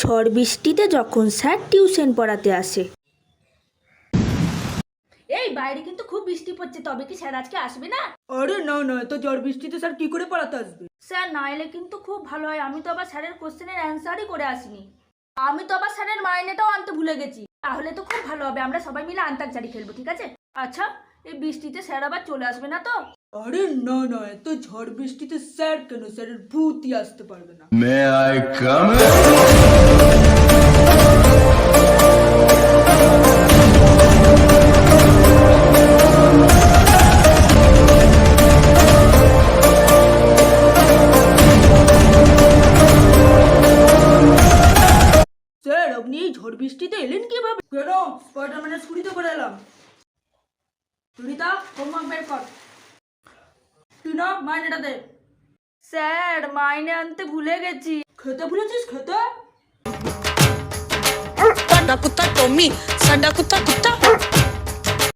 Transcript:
ঝড় বৃষ্টিতে যখন স্যার টিউশন পড়াতে আসে। এই বাইরে কিন্তু খুব বৃষ্টি পড়ছে, তবে কি স্যার আজকে আসবে না? আরে না না, তো ঝড় বৃষ্টিতে স্যার কি করে পড়াতে আসবে? স্যার না এলে কিন্তু খুব ভালো হয়, আমি তো আবার স্যারের কোশ্চেনের অ্যান্সারই করে আসিনি। আমি তো আবার স্যারের মাইনেটাও আনতে ভুলে গেছি। তাহলে তো খুব ভালো হবে, আমরা সবাই মিলে আন্তাকচারি খেলবো, ঠিক আছে? আচ্ছা, এই বৃষ্টিতে স্যার আবার চলে আসবে না তো? আরে না না, এত ঝড় বৃষ্টিতে স্যার কেন, স্যারের ভূতই আসতে পারবে না। May I come in? Sir আপনি এই ঝড় বৃষ্টিতে এলেন কিভাবে? কেন, স্পাইডারম্যানের ছুরিতে করে এলাম। সুনিতা, হোমওয়ার্ক বের কর। টিনা, মাইনেটা দে। স্যার মাইনে আনতে ভুলে গেছি। খেতে ভুলেছিস? খেতে Sada kuta Tommy, sada kuta kuta.